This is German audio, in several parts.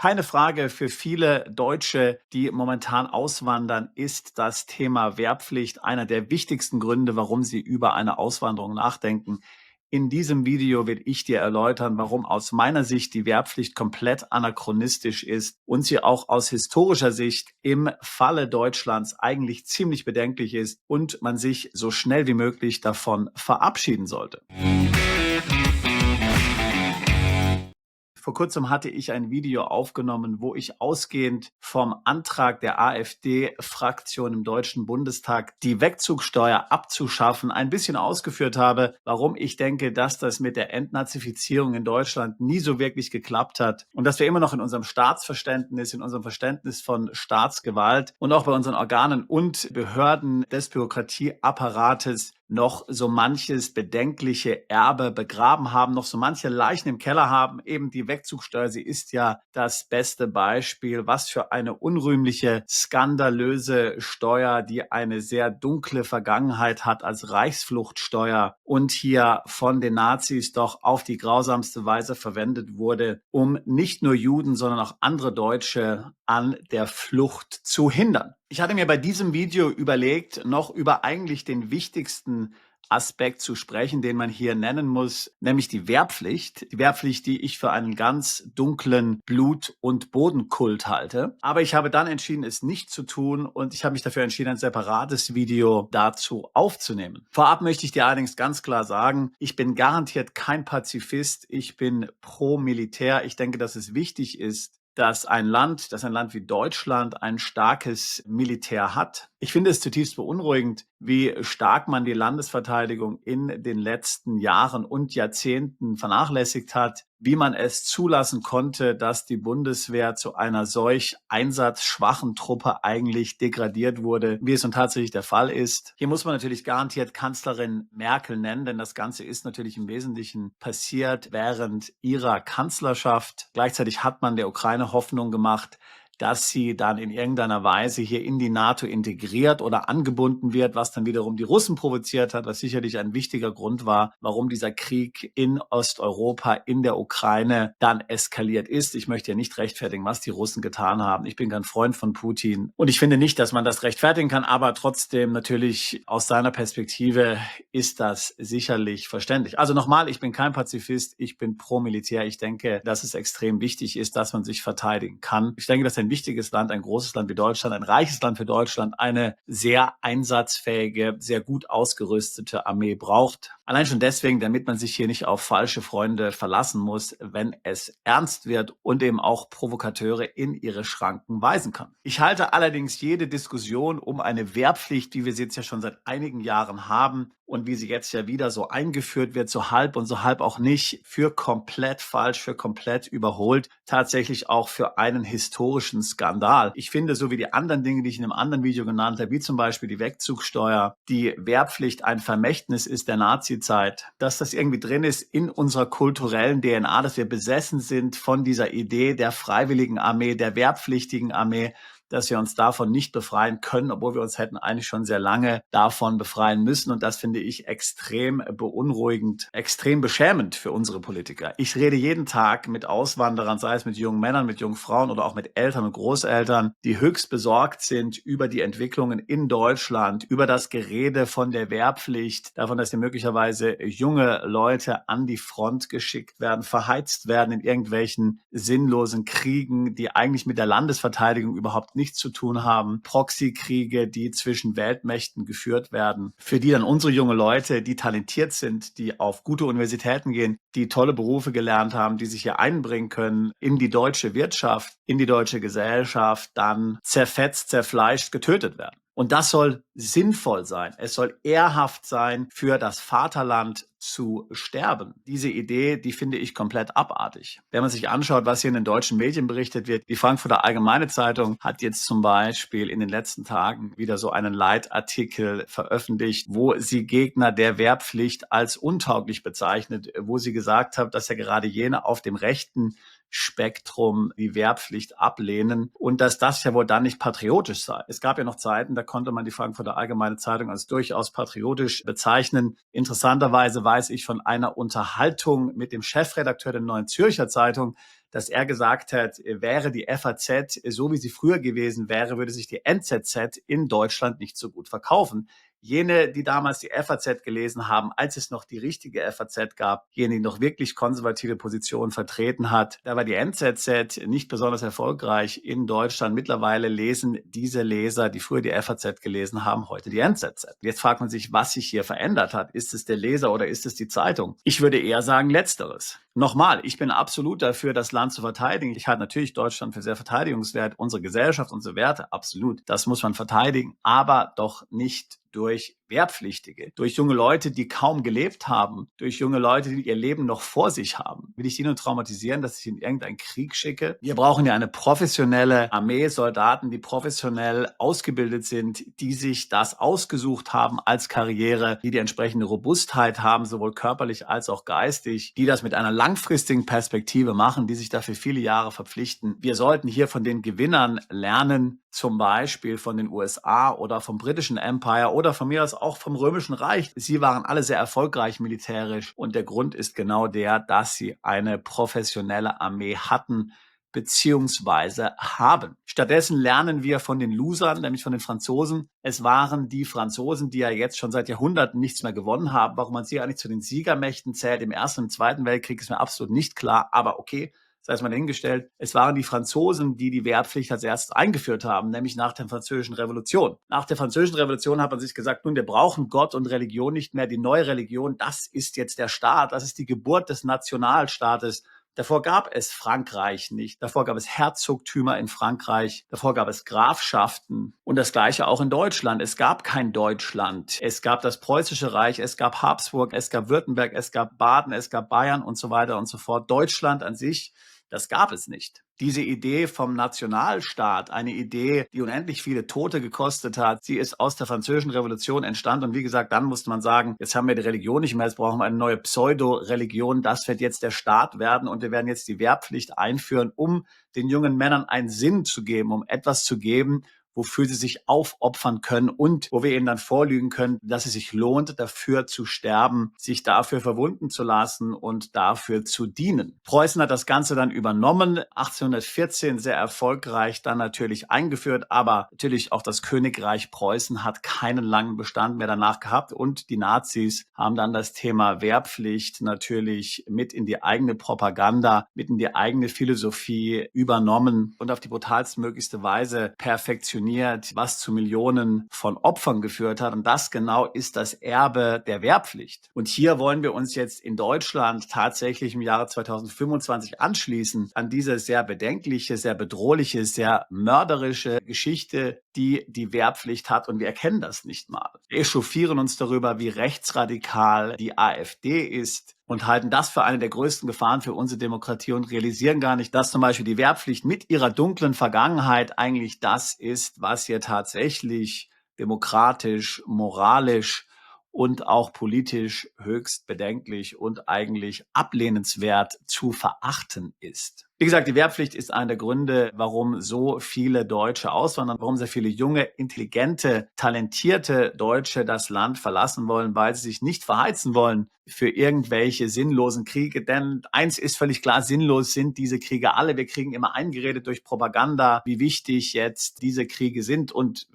Keine Frage, für viele Deutsche, die momentan auswandern, ist das Thema Wehrpflicht einer der wichtigsten Gründe, warum sie über eine Auswanderung nachdenken. In diesem Video will ich dir erläutern, warum aus meiner Sicht die Wehrpflicht komplett anachronistisch ist und sie auch aus historischer Sicht im Falle Deutschlands eigentlich ziemlich bedenklich ist und man sich so schnell wie möglich davon verabschieden sollte. Vor kurzem hatte ich ein Video aufgenommen, wo ich ausgehend vom Antrag der AfD-Fraktion im Deutschen Bundestag, die Wegzugsteuer abzuschaffen, ein bisschen ausgeführt habe, warum ich denke, dass das mit der Entnazifizierung in Deutschland nie so wirklich geklappt hat und dass wir immer noch in unserem Staatsverständnis, in unserem Verständnis von Staatsgewalt und auch bei unseren Organen und Behörden des Bürokratieapparates noch so manches bedenkliche Erbe begraben haben, noch so manche Leichen im Keller haben. Eben die Wegzugsteuer, sie ist ja das beste Beispiel. Was für eine unrühmliche, skandalöse Steuer, die eine sehr dunkle Vergangenheit hat als Reichsfluchtsteuer und hier von den Nazis doch auf die grausamste Weise verwendet wurde, um nicht nur Juden, sondern auch andere Deutsche an der Flucht zu hindern. Ich hatte mir bei diesem Video überlegt, noch über eigentlich den wichtigsten Aspekt zu sprechen, den man hier nennen muss, nämlich die Wehrpflicht. Die Wehrpflicht, die ich für einen ganz dunklen Blut- und Bodenkult halte. Aber ich habe dann entschieden, es nicht zu tun und ich habe mich dafür entschieden, ein separates Video dazu aufzunehmen. Vorab möchte ich dir allerdings ganz klar sagen, ich bin garantiert kein Pazifist. Ich bin pro Militär. Ich denke, dass es wichtig ist, dass ein Land wie Deutschland ein starkes Militär hat. Ich finde es zutiefst beunruhigend, wie stark man die Landesverteidigung in den letzten Jahren und Jahrzehnten vernachlässigt hat, wie man es zulassen konnte, dass die Bundeswehr zu einer solch einsatzschwachen Truppe eigentlich degradiert wurde, wie es nun tatsächlich der Fall ist. Hier muss man natürlich garantiert Kanzlerin Merkel nennen, denn das Ganze ist natürlich im Wesentlichen passiert während ihrer Kanzlerschaft. Gleichzeitig hat man der Ukraine Hoffnung gemacht, dass sie dann in irgendeiner Weise hier in die NATO integriert oder angebunden wird, was dann wiederum die Russen provoziert hat, was sicherlich ein wichtiger Grund war, warum dieser Krieg in Osteuropa, in der Ukraine dann eskaliert ist. Ich möchte ja nicht rechtfertigen, was die Russen getan haben. Ich bin kein Freund von Putin und ich finde nicht, dass man das rechtfertigen kann, aber trotzdem natürlich aus seiner Perspektive ist das sicherlich verständlich. Also nochmal, ich bin kein Pazifist, ich bin pro Militär. Ich denke, dass es extrem wichtig ist, dass man sich verteidigen kann. Ich denke, dass ein wichtiges Land, ein großes Land wie Deutschland, ein reiches Land für Deutschland, eine sehr einsatzfähige, sehr gut ausgerüstete Armee braucht. Allein schon deswegen, damit man sich hier nicht auf falsche Freunde verlassen muss, wenn es ernst wird und eben auch Provokateure in ihre Schranken weisen kann. Ich halte allerdings jede Diskussion um eine Wehrpflicht, wie wir sie jetzt ja schon seit einigen Jahren haben und wie sie jetzt ja wieder so eingeführt wird, so halb und so halb auch nicht, für komplett falsch, für komplett überholt, tatsächlich auch für einen historischen Skandal. Ich finde, so wie die anderen Dinge, die ich in einem anderen Video genannt habe, wie zum Beispiel die Wegzugsteuer, die Wehrpflicht ein Vermächtnis ist der Nazizeit, dass das irgendwie drin ist in unserer kulturellen DNA, dass wir besessen sind von dieser Idee der freiwilligen Armee, der wehrpflichtigen Armee, dass wir uns davon nicht befreien können, obwohl wir uns hätten eigentlich schon sehr lange davon befreien müssen. Und das finde ich extrem beunruhigend, extrem beschämend für unsere Politiker. Ich rede jeden Tag mit Auswanderern, sei es mit jungen Männern, mit jungen Frauen oder auch mit Eltern und Großeltern, die höchst besorgt sind über die Entwicklungen in Deutschland, über das Gerede von der Wehrpflicht, davon, dass hier möglicherweise junge Leute an die Front geschickt werden, verheizt werden in irgendwelchen sinnlosen Kriegen, die eigentlich mit der Landesverteidigung überhaupt nichts zu tun haben, Proxykriege, die zwischen Weltmächten geführt werden, für die dann unsere junge Leute, die talentiert sind, die auf gute Universitäten gehen, die tolle Berufe gelernt haben, die sich hier einbringen können in die deutsche Wirtschaft, in die deutsche Gesellschaft, dann zerfetzt, zerfleischt, getötet werden. Und das soll sinnvoll sein. Es soll ehrhaft sein, für das Vaterland zu sterben. Diese Idee, die finde ich komplett abartig. Wenn man sich anschaut, was hier in den deutschen Medien berichtet wird, die Frankfurter Allgemeine Zeitung hat jetzt zum Beispiel in den letzten Tagen wieder so einen Leitartikel veröffentlicht, wo sie Gegner der Wehrpflicht als untauglich bezeichnet, wo sie gesagt hat, dass ja gerade jene auf dem rechten Spektrum die Wehrpflicht ablehnen und dass das ja wohl dann nicht patriotisch sei. Es gab ja noch Zeiten, da konnte man die Frankfurter Allgemeine Zeitung als durchaus patriotisch bezeichnen. Interessanterweise weiß ich von einer Unterhaltung mit dem Chefredakteur der Neuen Zürcher Zeitung, dass er gesagt hat, wäre die FAZ so, wie sie früher gewesen wäre, würde sich die NZZ in Deutschland nicht so gut verkaufen. Jene, die damals die FAZ gelesen haben, als es noch die richtige FAZ gab, jene, die noch wirklich konservative Positionen vertreten hat, da war die NZZ nicht besonders erfolgreich in Deutschland. Mittlerweile lesen diese Leser, die früher die FAZ gelesen haben, heute die NZZ. Jetzt fragt man sich, was sich hier verändert hat. Ist es der Leser oder ist es die Zeitung? Ich würde eher sagen Letzteres. Nochmal, ich bin absolut dafür, das Land zu verteidigen. Ich halte natürlich Deutschland für sehr verteidigungswert, unsere Gesellschaft, unsere Werte, absolut. Das muss man verteidigen, aber doch nicht durch Wehrpflichtige, durch junge Leute, die kaum gelebt haben, durch junge Leute, die ihr Leben noch vor sich haben. Will ich die nur traumatisieren, dass ich in irgendeinen Krieg schicke? Wir brauchen ja eine professionelle Armee, Soldaten, die professionell ausgebildet sind, die sich das ausgesucht haben als Karriere, die die entsprechende Robustheit haben, sowohl körperlich als auch geistig, die das mit einer langfristigen Perspektive machen, die sich dafür viele Jahre verpflichten. Wir sollten hier von den Gewinnern lernen, zum Beispiel von den USA oder vom britischen Empire oder von mir aus auch vom Römischen Reich. Sie waren alle sehr erfolgreich militärisch und der Grund ist genau der, dass sie eine professionelle Armee hatten beziehungsweise haben. Stattdessen lernen wir von den Losern, nämlich von den Franzosen. Es waren die Franzosen, die ja jetzt schon seit Jahrhunderten nichts mehr gewonnen haben. Warum man sie eigentlich zu den Siegermächten zählt im Ersten und im Zweiten Weltkrieg, ist mir absolut nicht klar, aber okay. Sei es mal dahingestellt, es waren die Franzosen, die die Wehrpflicht als erstes eingeführt haben, nämlich nach der Französischen Revolution. Nach der Französischen Revolution hat man sich gesagt, nun, wir brauchen Gott und Religion nicht mehr. Die neue Religion, das ist jetzt der Staat, das ist die Geburt des Nationalstaates. Davor gab es Frankreich nicht. Davor gab es Herzogtümer in Frankreich. Davor gab es Grafschaften. Und das Gleiche auch in Deutschland. Es gab kein Deutschland. Es gab das Preußische Reich. Es gab Habsburg. Es gab Württemberg. Es gab Baden. Es gab Bayern und so weiter und so fort. Deutschland an sich, das gab es nicht. Diese Idee vom Nationalstaat, eine Idee, die unendlich viele Tote gekostet hat, sie ist aus der Französischen Revolution entstanden. Und wie gesagt, dann musste man sagen, jetzt haben wir die Religion nicht mehr, jetzt brauchen wir eine neue Pseudo-Religion. Das wird jetzt der Staat werden und wir werden jetzt die Wehrpflicht einführen, um den jungen Männern einen Sinn zu geben, um etwas zu geben, wofür sie sich aufopfern können und wo wir ihnen dann vorlügen können, dass es sich lohnt, dafür zu sterben, sich dafür verwunden zu lassen und dafür zu dienen. Preußen hat das Ganze dann übernommen, 1814 sehr erfolgreich dann natürlich eingeführt, aber natürlich auch das Königreich Preußen hat keinen langen Bestand mehr danach gehabt und die Nazis haben dann das Thema Wehrpflicht natürlich mit in die eigene Propaganda, mit in die eigene Philosophie übernommen und auf die brutalstmöglichste Weise perfektioniert, was zu Millionen von Opfern geführt hat. Und das genau ist das Erbe der Wehrpflicht. Und hier wollen wir uns jetzt in Deutschland tatsächlich im Jahre 2025 anschließen an diese sehr bedenkliche, sehr bedrohliche, sehr mörderische Geschichte, die die Wehrpflicht hat. Und wir erkennen das nicht mal. Wir echauffieren uns darüber, wie rechtsradikal die AfD ist und halten das für eine der größten Gefahren für unsere Demokratie und realisieren gar nicht, dass zum Beispiel die Wehrpflicht mit ihrer dunklen Vergangenheit eigentlich das ist, was hier tatsächlich demokratisch, moralisch und auch politisch höchst bedenklich und eigentlich ablehnenswert zu verachten ist. Wie gesagt, die Wehrpflicht ist einer der Gründe, warum so viele Deutsche auswandern, warum sehr viele junge, intelligente, talentierte Deutsche das Land verlassen wollen, weil sie sich nicht verheizen wollen für irgendwelche sinnlosen Kriege. Denn eins ist völlig klar, sinnlos sind diese Kriege alle. Wir kriegen immer eingeredet durch Propaganda, wie wichtig jetzt diese Kriege sind. Und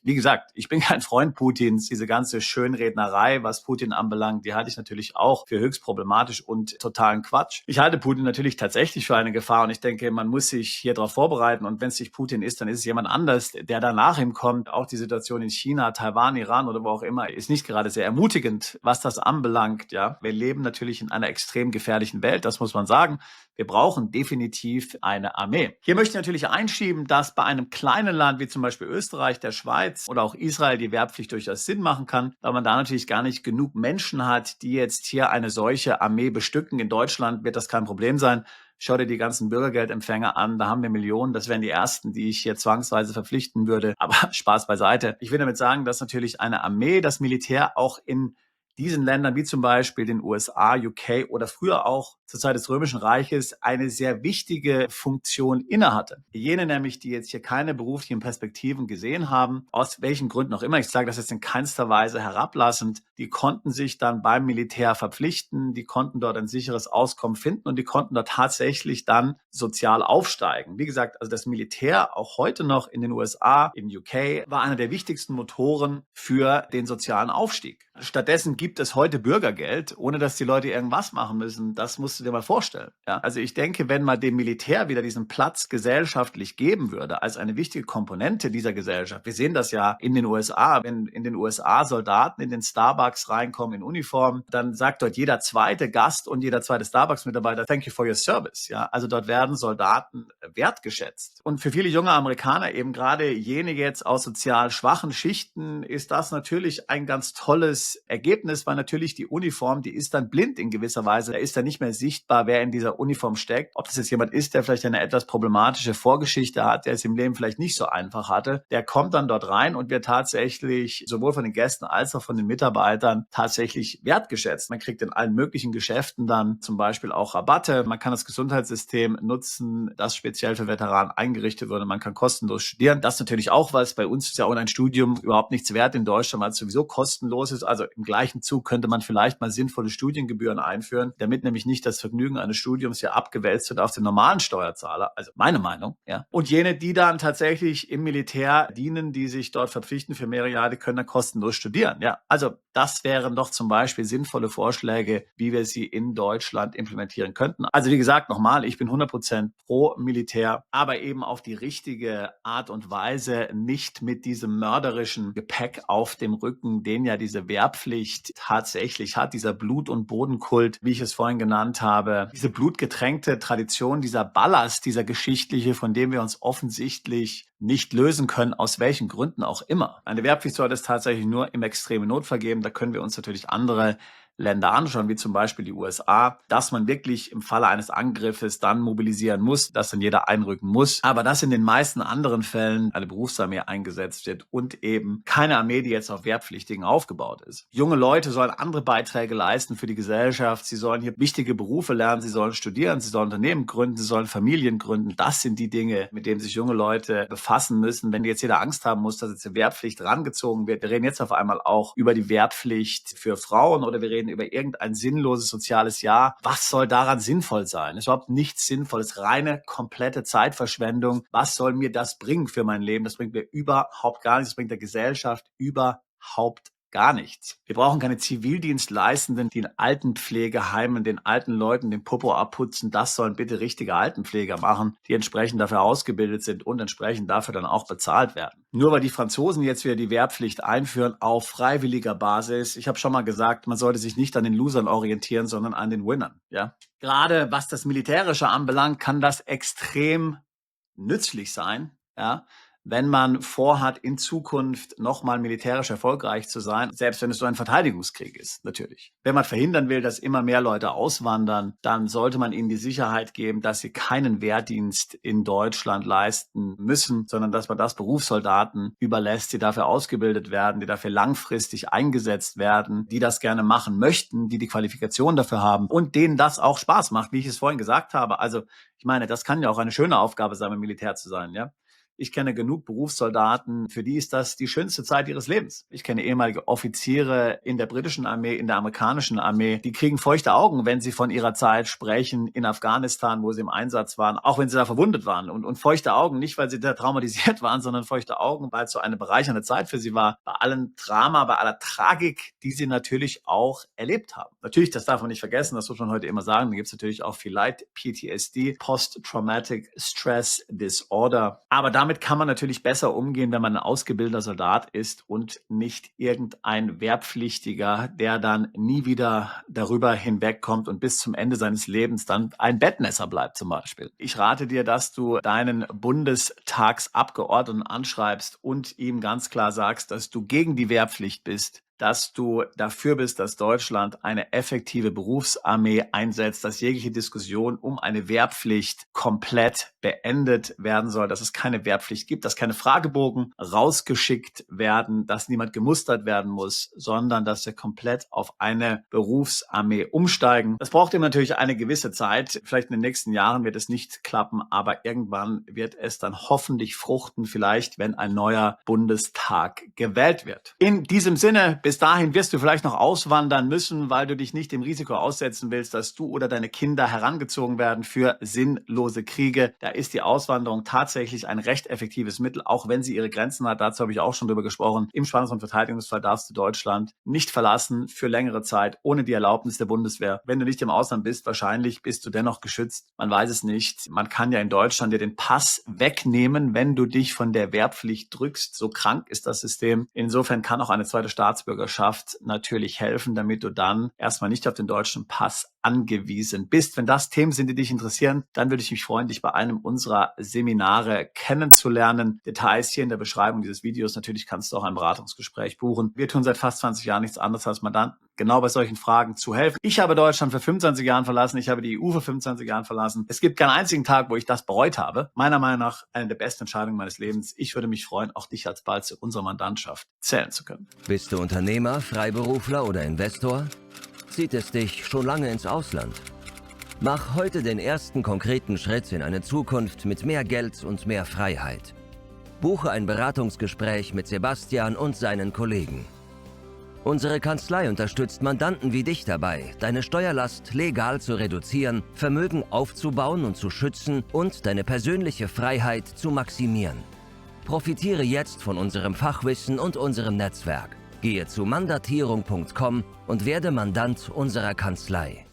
wie gesagt, ich bin kein Freund Putins. Diese ganze Schönrednerei, was Putin anbelangt, die halte ich natürlich auch für höchst problematisch und totalen Quatsch. Ich halte Putin natürlich tatsächlich für eine Gefahr. Und ich denke, man muss sich hier darauf vorbereiten. Und wenn es nicht Putin ist, dann ist es jemand anders, der danach ihm kommt. Auch die Situation in China, Taiwan, Iran oder wo auch immer, ist nicht gerade sehr ermutigend, was das anbelangt. Ja, wir leben natürlich in einer extrem gefährlichen Welt. Das muss man sagen. Wir brauchen definitiv eine Armee. Hier möchte ich natürlich einschieben, dass bei einem kleinen Land wie zum Beispiel Österreich, der Schweiz oder auch Israel die Wehrpflicht durchaus Sinn machen kann, weil man da natürlich gar nicht genug Menschen hat, die jetzt hier eine solche Armee bestücken. In Deutschland wird das kein Problem sein. Schau dir die ganzen Bürgergeldempfänger an, da haben wir Millionen, das wären die ersten, die ich hier zwangsweise verpflichten würde. Aber Spaß beiseite. Ich will damit sagen, dass natürlich eine Armee, das Militär auch in diesen Ländern wie zum Beispiel den USA, UK oder früher auch zur Zeit des Römischen Reiches eine sehr wichtige Funktion innehatte. Jene nämlich, die jetzt hier keine beruflichen Perspektiven gesehen haben, aus welchen Gründen auch immer, ich sage das jetzt in keinster Weise herablassend, die konnten sich dann beim Militär verpflichten, die konnten dort ein sicheres Auskommen finden und die konnten dort tatsächlich dann sozial aufsteigen. Wie gesagt, also das Militär, auch heute noch in den USA, in UK, war einer der wichtigsten Motoren für den sozialen Aufstieg. Stattdessen gibt es heute Bürgergeld, ohne dass die Leute irgendwas machen müssen. Das musst du dir mal vorstellen. Ja? Also ich denke, wenn man dem Militär wieder diesen Platz gesellschaftlich geben würde, als eine wichtige Komponente dieser Gesellschaft. Wir sehen das ja in den USA. Wenn in den USA Soldaten in den Starbucks reinkommen in Uniform, dann sagt dort jeder zweite Gast und jeder zweite Starbucks-Mitarbeiter, thank you for your service. Ja? Also dort werden Soldaten wertgeschätzt. Und für viele junge Amerikaner, eben gerade jene jetzt aus sozial schwachen Schichten, ist das natürlich ein ganz tolles Ergebnis, weil natürlich die Uniform, die ist dann blind in gewisser Weise. Da ist dann nicht mehr sichtbar, wer in dieser Uniform steckt. Ob das jetzt jemand ist, der vielleicht eine etwas problematische Vorgeschichte hat, der es im Leben vielleicht nicht so einfach hatte, der kommt dann dort rein und wird tatsächlich sowohl von den Gästen als auch von den Mitarbeitern tatsächlich wertgeschätzt. Man kriegt in allen möglichen Geschäften dann zum Beispiel auch Rabatte. Man kann das Gesundheitssystem nutzen, das speziell für Veteranen eingerichtet wurde. Man kann kostenlos studieren. Das natürlich auch was. Bei uns ist ja auch ein Studium überhaupt nichts wert in Deutschland, weil es sowieso kostenlos ist. Also im gleichen Zug könnte man vielleicht mal sinnvolle Studiengebühren einführen, damit nämlich nicht das Vergnügen eines Studiums hier abgewälzt wird auf den normalen Steuerzahler. Also meine Meinung, ja. Und jene, die dann tatsächlich im Militär dienen, die sich dort verpflichten für mehrere Jahre, die können dann kostenlos studieren, ja. Also das wären doch zum Beispiel sinnvolle Vorschläge, wie wir sie in Deutschland implementieren könnten. Also wie gesagt, nochmal, ich bin 100% pro Militär, aber eben auf die richtige Art und Weise, nicht mit diesem mörderischen Gepäck auf dem Rücken, den ja diese Wehrpflicht tatsächlich hat, dieser Blut- und Bodenkult, wie ich es vorhin genannt habe, diese blutgetränkte Tradition, dieser Ballast, dieser geschichtliche, von dem wir uns offensichtlich nicht lösen können, aus welchen Gründen auch immer. Eine Wehrpflicht sollte es tatsächlich nur im extremen Notfall geben. Da können wir uns natürlich andere Länder anschauen, wie zum Beispiel die USA, dass man wirklich im Falle eines Angriffes dann mobilisieren muss, dass dann jeder einrücken muss. Aber dass in den meisten anderen Fällen eine Berufsarmee eingesetzt wird und eben keine Armee, die jetzt auf Wehrpflichtigen aufgebaut ist. Junge Leute sollen andere Beiträge leisten für die Gesellschaft. Sie sollen hier wichtige Berufe lernen. Sie sollen studieren. Sie sollen Unternehmen gründen. Sie sollen Familien gründen. Das sind die Dinge, mit denen sich junge Leute befassen müssen. Wenn jetzt jeder Angst haben muss, dass jetzt die Wehrpflicht rangezogen wird. Wir reden jetzt auf einmal auch über die Wehrpflicht für Frauen oder wir reden über irgendein sinnloses soziales Jahr. Was soll daran sinnvoll sein? Es ist überhaupt nichts Sinnvolles. Reine, komplette Zeitverschwendung. Was soll mir das bringen für mein Leben? Das bringt mir überhaupt gar nichts. Das bringt der Gesellschaft überhaupt gar nichts. Wir brauchen keine Zivildienstleistenden, die in Altenpflegeheimen den alten Leuten den Popo abputzen. Das sollen bitte richtige Altenpfleger machen, die entsprechend dafür ausgebildet sind und entsprechend dafür dann auch bezahlt werden. Nur weil die Franzosen jetzt wieder die Wehrpflicht einführen auf freiwilliger Basis. Ich habe schon mal gesagt, man sollte sich nicht an den Losern orientieren, sondern an den Winnern. Ja? Gerade was das Militärische anbelangt, kann das extrem nützlich sein. Ja? Wenn man vorhat, in Zukunft nochmal militärisch erfolgreich zu sein, selbst wenn es so ein Verteidigungskrieg ist, natürlich. Wenn man verhindern will, dass immer mehr Leute auswandern, dann sollte man ihnen die Sicherheit geben, dass sie keinen Wehrdienst in Deutschland leisten müssen, sondern dass man das Berufssoldaten überlässt, die dafür ausgebildet werden, die dafür langfristig eingesetzt werden, die das gerne machen möchten, die die Qualifikation dafür haben und denen das auch Spaß macht, wie ich es vorhin gesagt habe. Also ich meine, das kann ja auch eine schöne Aufgabe sein, im Militär zu sein, ja. Ich kenne genug Berufssoldaten, für die ist das die schönste Zeit ihres Lebens. Ich kenne ehemalige Offiziere in der britischen Armee, in der amerikanischen Armee, die kriegen feuchte Augen, wenn sie von ihrer Zeit sprechen in Afghanistan, wo sie im Einsatz waren, auch wenn sie da verwundet waren. Und feuchte Augen, nicht weil sie da traumatisiert waren, sondern feuchte Augen, weil es so eine bereichernde Zeit für sie war, bei allem Drama, bei aller Tragik, die sie natürlich auch erlebt haben. Natürlich, das darf man nicht vergessen, das muss man heute immer sagen, da gibt es natürlich auch viel Leid, PTSD, Post-Traumatic Stress Disorder, aber damit kann man natürlich besser umgehen, wenn man ein ausgebildeter Soldat ist und nicht irgendein Wehrpflichtiger, der dann nie wieder darüber hinwegkommt und bis zum Ende seines Lebens dann ein Bettnässer bleibt zum Beispiel. Ich rate dir, dass du deinen Bundestagsabgeordneten anschreibst und ihm ganz klar sagst, dass du gegen die Wehrpflicht bist, dass du dafür bist, dass Deutschland eine effektive Berufsarmee einsetzt, dass jegliche Diskussion um eine Wehrpflicht komplett beendet werden soll, dass es keine Wehrpflicht gibt, dass keine Fragebogen rausgeschickt werden, dass niemand gemustert werden muss, sondern dass wir komplett auf eine Berufsarmee umsteigen. Das braucht eben natürlich eine gewisse Zeit. Vielleicht in den nächsten Jahren wird es nicht klappen, aber irgendwann wird es dann hoffentlich fruchten, vielleicht wenn ein neuer Bundestag gewählt wird. In diesem Sinne Bis dahin wirst du vielleicht noch auswandern müssen, weil du dich nicht dem Risiko aussetzen willst, dass du oder deine Kinder herangezogen werden für sinnlose Kriege. Da ist die Auswanderung tatsächlich ein recht effektives Mittel, auch wenn sie ihre Grenzen hat. Dazu habe ich auch schon drüber gesprochen. Im Spannungs- und Verteidigungsfall darfst du Deutschland nicht verlassen für längere Zeit ohne die Erlaubnis der Bundeswehr. Wenn du nicht im Ausland bist, wahrscheinlich bist du dennoch geschützt. Man weiß es nicht. Man kann ja in Deutschland dir den Pass wegnehmen, wenn du dich von der Wehrpflicht drückst. So krank ist das System. Insofern kann auch eine zweite Staatsbürgerschaft natürlich helfen, damit du dann erstmal nicht auf den deutschen Pass angewiesen bist. Wenn das Themen sind, die dich interessieren, dann würde ich mich freuen, dich bei einem unserer Seminare kennenzulernen. Details hier in der Beschreibung dieses Videos. Natürlich kannst du auch ein Beratungsgespräch buchen. Wir tun seit fast 20 Jahren nichts anderes als Mandanten genau bei solchen Fragen zu helfen. Ich habe Deutschland für 25 Jahren verlassen. Ich habe die EU für 25 Jahren verlassen. Es gibt keinen einzigen Tag, wo ich das bereut habe. Meiner Meinung nach eine der besten Entscheidungen meines Lebens. Ich würde mich freuen, auch dich alsbald zu unserer Mandantschaft zählen zu können. Bist du Unternehmer, Freiberufler oder Investor? Zieht es dich schon lange ins Ausland? Mach heute den ersten konkreten Schritt in eine Zukunft mit mehr Geld und mehr Freiheit. Buche ein Beratungsgespräch mit Sebastian und seinen Kollegen. Unsere Kanzlei unterstützt Mandanten wie dich dabei, deine Steuerlast legal zu reduzieren, Vermögen aufzubauen und zu schützen und deine persönliche Freiheit zu maximieren. Profitiere jetzt von unserem Fachwissen und unserem Netzwerk. Gehe zu mandatierung.com und werde Mandant unserer Kanzlei.